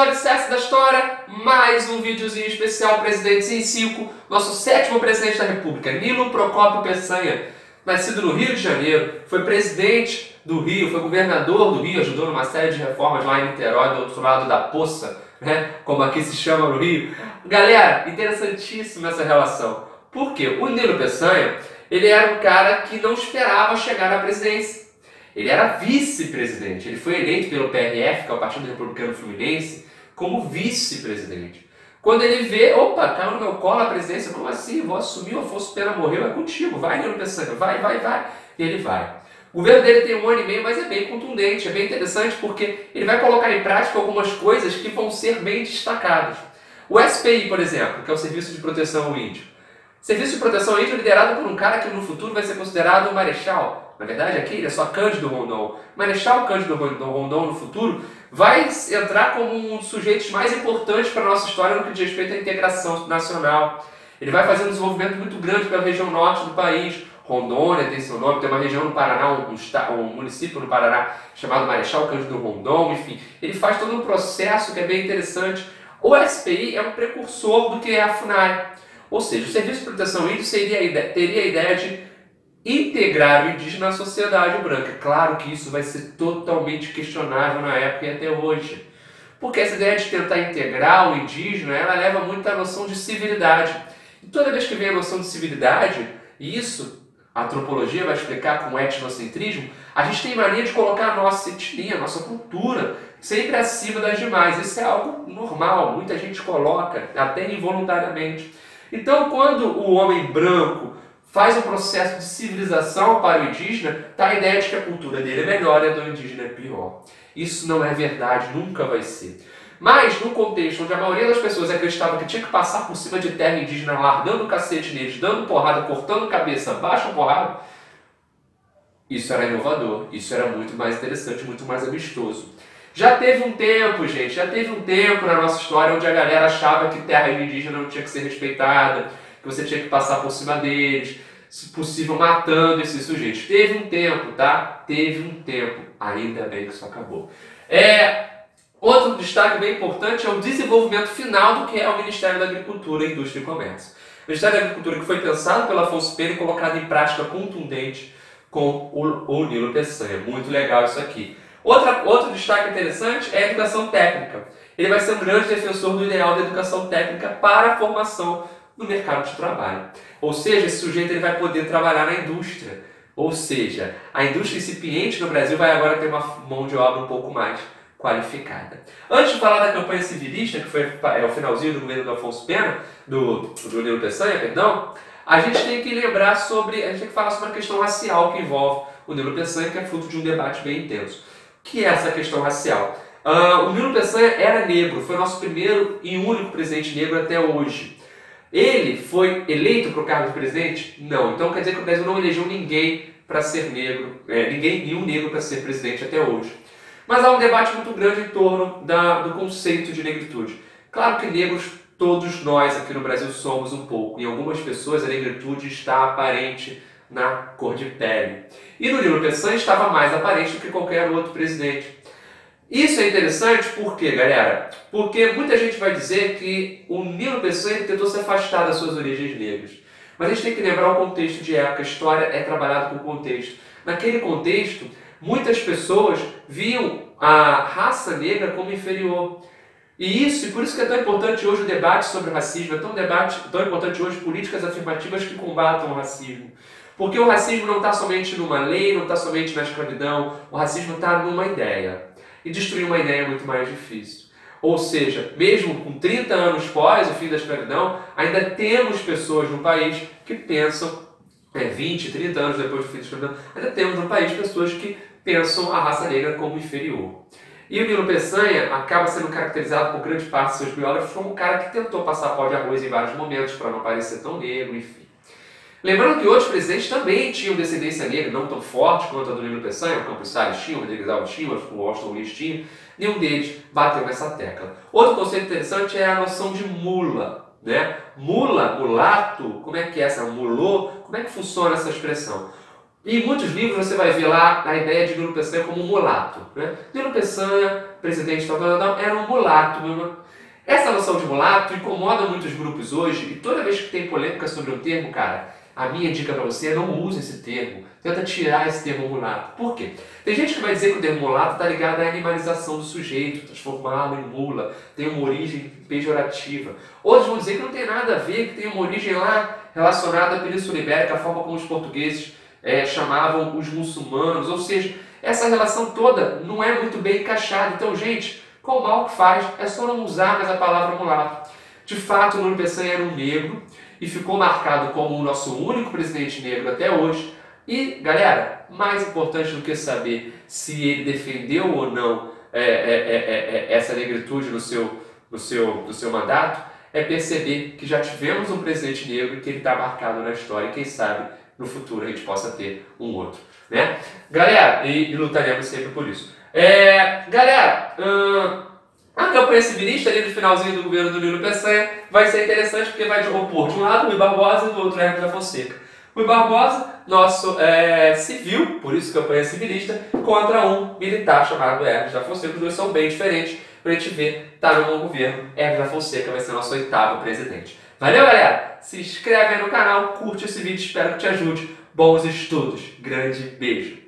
Alicerces da História, mais um videozinho especial Presidentes em 5, nosso 7º presidente da República, Nilo Procópio Peçanha, nascido no Rio de Janeiro, foi presidente do Rio, foi governador do Rio, ajudou numa série de reformas lá em Niterói, do outro lado da poça, né, como aqui se chama no Rio. Galera, interessantíssima essa relação. Por quê? O Nilo Peçanha, ele era um cara que não esperava chegar à presidência. Ele era vice-presidente, ele foi eleito pelo PRF, que é o Partido Republicano Fluminense, como vice-presidente. Quando ele vê, opa, caiu no meu colo a presidência, como assim? Vou assumir, o Afonso Pena morreu, é contigo, vai, Nilo Peçanha, vai. E ele vai. O governo dele tem 1 ano e meio, mas é bem contundente, é bem interessante, porque ele vai colocar em prática algumas coisas que vão ser bem destacadas. O SPI, por exemplo, que é o Serviço de Proteção ao Índio. Serviço de Proteção ao Índio liderado por um cara que no futuro vai ser considerado um marechal. Na verdade, aqui ele é só Cândido Rondon. Marechal Cândido Rondon no futuro vai entrar como um dos sujeitos mais importantes para a nossa história no que diz respeito à integração nacional. Ele vai fazer um desenvolvimento muito grande pela região norte do país. Rondônia tem seu nome, tem uma região no Paraná, um município no Paraná chamado Marechal Cândido Rondon, enfim. Ele faz todo um processo que é bem interessante. O SPI é um precursor do que é a FUNAI. Ou seja, o Serviço de Proteção ao Índio teria a ideia de integrar o indígena na sociedade branca. Claro que isso vai ser totalmente questionável na época e até hoje. Porque essa ideia de tentar integrar o indígena, ela leva muito à noção de civilidade. E toda vez que vem a noção de civilidade, e isso a antropologia vai explicar com o etnocentrismo, a gente tem mania de colocar a nossa etnia, a nossa cultura, sempre acima das demais. Isso é algo normal, muita gente coloca, até involuntariamente. Então, quando o homem branco faz um processo de civilização para o indígena, está a ideia de que a cultura dele é melhor e a do indígena é pior. Isso não é verdade, nunca vai ser. Mas, no contexto onde a maioria das pessoas acreditava que tinha que passar por cima de terra indígena, largando o cacete neles, dando porrada, cortando cabeça, baixa porrada, isso era inovador, isso era muito mais interessante, muito mais amistoso. Já teve um tempo, gente, na nossa história onde a galera achava que terra indígena não tinha que ser respeitada, que você tinha que passar por cima deles, se possível matando esses sujeitos. Teve um tempo, tá? Teve um tempo. Ainda bem que isso acabou. Outro destaque bem importante é o desenvolvimento final do que é o Ministério da Agricultura, Indústria e Comércio. O Ministério da Agricultura que foi pensado pelo Afonso Pena e colocado em prática contundente com o Nilo Peçanha. Muito legal isso aqui. Outro destaque interessante é a educação técnica. Ele vai ser um grande defensor do ideal da educação técnica para a formação no mercado de trabalho. Ou seja, esse sujeito ele vai poder trabalhar na indústria. Ou seja, a indústria incipiente no Brasil vai agora ter uma mão de obra um pouco mais qualificada. Antes de falar da campanha civilista, que foi o finalzinho do governo do Afonso Pena, do Nilo Peçanha, perdão, a gente tem que falar sobre a questão racial que envolve o Nilo Peçanha, que é fruto de um debate bem intenso. Que é essa questão racial? O Nilo Peçanha era negro, foi nosso primeiro e único presidente negro até hoje. Ele foi eleito para o cargo de presidente? Não. Então quer dizer que o Brasil não elegeu ninguém para ser negro, nenhum negro para ser presidente até hoje. Mas há um debate muito grande em torno do conceito de negritude. Claro que negros, todos nós aqui no Brasil somos um pouco. Em algumas pessoas a negritude está aparente na cor de pele. E no Nilo Peçanha estava mais aparente do que qualquer outro presidente. Isso é interessante por quê, galera? Porque muita gente vai dizer que o Nilo Peçanha tentou se afastar das suas origens negras. Mas a gente tem que lembrar o contexto de época, a história é trabalhada com contexto. Naquele contexto, muitas pessoas viam a raça negra como inferior. E por isso que é tão importante hoje o debate sobre o racismo, tão importante hoje políticas afirmativas que combatam o racismo. Porque o racismo não está somente numa lei, não está somente na escravidão, o racismo está numa ideia. E destruir uma ideia é muito mais difícil. Ou seja, mesmo com 30 anos pós o fim da escravidão, ainda temos pessoas no país que pensam, 20, 30 anos depois do fim da escravidão, ainda temos no país pessoas que pensam a raça negra como inferior. E o Nilo Peçanha acaba sendo caracterizado por grande parte de seus biógrafos como um cara que tentou passar pó de arroz em vários momentos para não parecer tão negro, enfim. Lembrando que outros presidentes também tinham descendência negra, não tão forte quanto a do Nilo Peçanha, o Campos Salles tinha, o Rodrigues Alves tinha, o Washington Luiz tinha, nenhum deles bateu nessa tecla. Outro conceito interessante é a noção de mula, né? Mula, mulato, como é que é essa? Mulô, como é que funciona essa expressão? E em muitos livros você vai ver lá a ideia de Nilo Peçanha como um mulato. Né? Nilo Peçanha, presidente tal, era um mulato. Essa noção de mulato incomoda muitos grupos hoje, e toda vez que tem polêmica sobre um termo, cara, a minha dica para você é não use esse termo. Tenta tirar esse termo mulato. Por quê? Tem gente que vai dizer que o termo mulato está ligado à animalização do sujeito, transformá-lo em mula, tem uma origem pejorativa. Outros vão dizer que não tem nada a ver, que tem uma origem lá relacionada à Península Ibérica, a forma como os portugueses chamavam os muçulmanos, ou seja, essa relação toda não é muito bem encaixada. Então, gente, qual mal que faz? É só não usar mais a palavra mulato. De fato, o Nilo Peçanha era um negro e ficou marcado como o nosso único presidente negro até hoje. E, galera, mais importante do que saber se ele defendeu ou não essa negritude no seu mandato, é perceber que já tivemos um presidente negro e que ele está marcado na história e quem sabe no futuro a gente possa ter um outro, né? Galera, e lutaremos sempre por isso. Galera, a campanha civilista ali no finalzinho do governo do Nilo Peçanha vai ser interessante porque vai opor de um lado o Rui Barbosa e do outro Hermes da Fonseca. Rui Barbosa, nosso civil, por isso campanha civilista, contra um militar chamado Hermes da Fonseca. Os dois são bem diferentes, pra gente ver, tá no bom governo. Hermes da Fonseca vai ser nosso 8º presidente. Valeu, galera? Se inscreve aí no canal, curte esse vídeo, espero que te ajude. Bons estudos. Grande beijo.